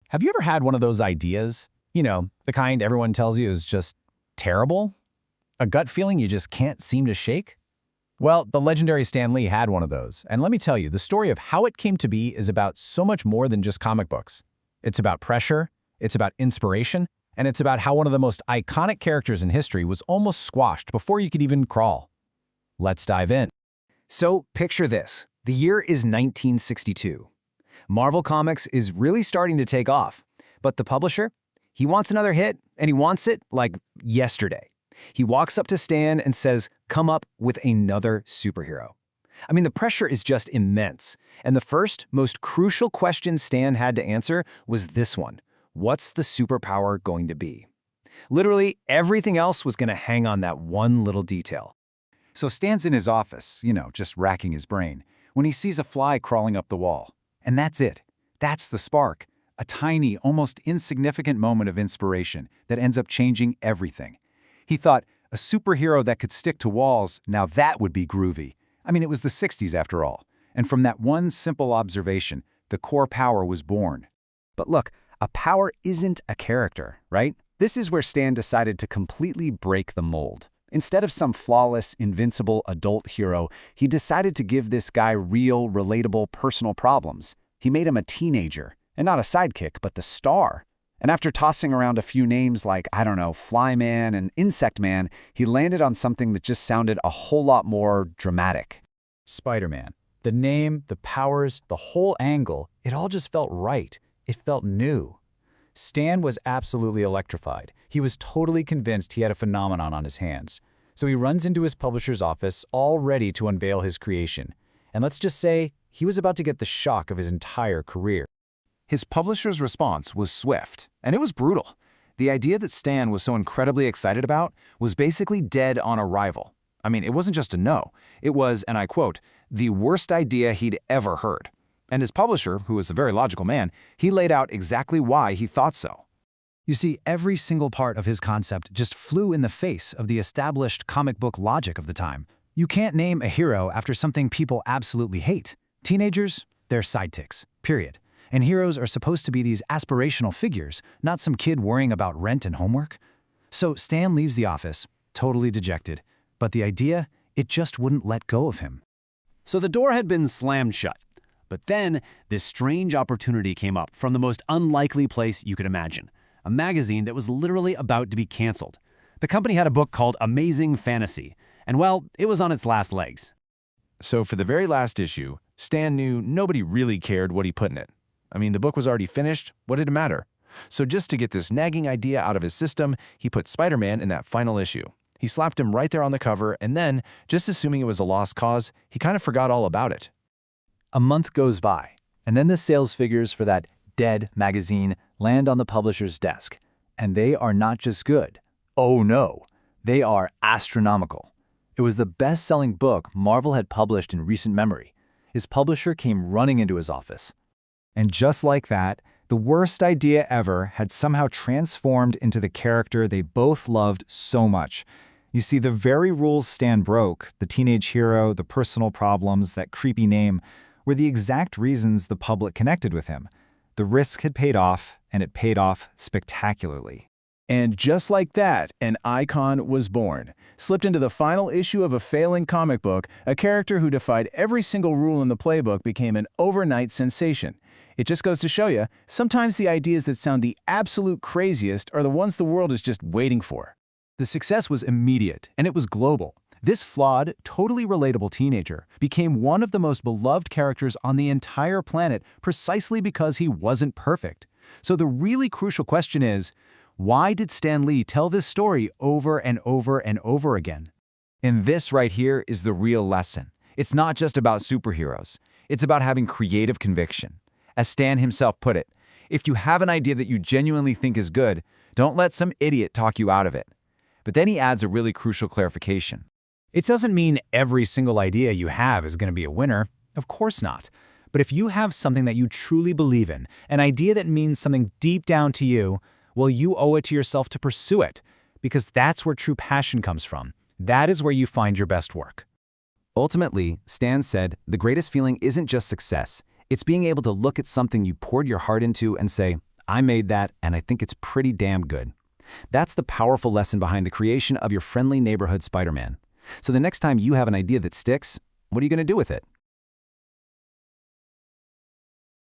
Have you ever had one of those ideas? You know, the kind everyone tells you is just terrible? A gut feeling you just can't seem to shake? Well, the legendary Stan Lee had one of those, and let me tell you, the story of how it came to be is about so much more than just comic books. It's about pressure, it's about inspiration, and it's about how one of the most iconic characters in history was almost squashed before you could even crawl. Let's dive in. So, picture this. The year is 1962. Marvel Comics is really starting to take off, but the publisher, he wants another hit, and he wants it like yesterday. He walks up to Stan and says, "Come up with another superhero." I mean, the pressure is just immense, and the first, most crucial question Stan had to answer was this one. What's the superpower going to be? Literally, everything else was going to hang on that one little detail. So Stan's in his office, just racking his brain, when he sees a fly crawling up the wall. And that's it. That's the spark. A tiny, almost insignificant moment of inspiration that ends up changing everything. He thought, a superhero that could stick to walls, now that would be groovy. I mean, it was the 60s after all. And from that one simple observation, the core power was born. But look, a power isn't a character, right? This is where Stan decided to completely break the mold. Instead of some flawless, invincible adult hero, he decided to give this guy real, relatable, personal problems. He made him a teenager, and not a sidekick, but the star. And after tossing around a few names like, Flyman and Insect Man, he landed on something that just sounded a whole lot more dramatic. Spider-Man. The name, the powers, the whole angle, it all just felt right. It felt new. Stan was absolutely electrified. He was totally convinced he had a phenomenon on his hands. So he runs into his publisher's office, all ready to unveil his creation. And let's just say, he was about to get the shock of his entire career. His publisher's response was swift, and it was brutal. The idea that Stan was so incredibly excited about was basically dead on arrival. I mean, it wasn't just a no. It was, and I quote, the worst idea he'd ever heard. And his publisher, who was a very logical man, he laid out exactly why he thought so. You see, every single part of his concept just flew in the face of the established comic book logic of the time. You can't name a hero after something people absolutely hate. Teenagers, they're sidekicks, period. And heroes are supposed to be these aspirational figures, not some kid worrying about rent and homework. So Stan leaves the office, totally dejected, but the idea, it just wouldn't let go of him. So the door had been slammed shut. But then, this strange opportunity came up from the most unlikely place you could imagine. A magazine that was literally about to be canceled. The company had a book called Amazing Fantasy, and well, it was on its last legs. So for the very last issue, Stan knew nobody really cared what he put in it. I mean, the book was already finished. What did it matter? So just to get this nagging idea out of his system, he put Spider-Man in that final issue. He slapped him right there on the cover, and then, just assuming it was a lost cause, he kind of forgot all about it. A month goes by, and then the sales figures for that dead magazine land on the publisher's desk. And they are not just good. Oh no, they are astronomical. It was the best-selling book Marvel had published in recent memory. His publisher came running into his office. And just like that, the worst idea ever had somehow transformed into the character they both loved so much. You see, the very rules Stan broke, the teenage hero, the personal problems, that creepy name, were the exact reasons the public connected with him. The risk had paid off, and it paid off spectacularly. And just like that, an icon was born. Slipped into the final issue of a failing comic book, a character who defied every single rule in the playbook became an overnight sensation. It just goes to show you, sometimes the ideas that sound the absolute craziest are the ones the world is just waiting for. The success was immediate, and it was global. This flawed, totally relatable teenager became one of the most beloved characters on the entire planet precisely because he wasn't perfect. So the really crucial question is, why did Stan Lee tell this story over and over and over again? And this right here is the real lesson. It's not just about superheroes. It's about having creative conviction. As Stan himself put it, if you have an idea that you genuinely think is good, don't let some idiot talk you out of it. But then he adds a really crucial clarification. It doesn't mean every single idea you have is going to be a winner. Of course not. But if you have something that you truly believe in, an idea that means something deep down to you, well, you owe it to yourself to pursue it, because that's where true passion comes from. That is where you find your best work. Ultimately, Stan said, the greatest feeling isn't just success. It's being able to look at something you poured your heart into and say, I made that, and I think it's pretty damn good. That's the powerful lesson behind the creation of your friendly neighborhood Spider-Man. So the next time you have an idea that sticks, what are you going to do with it?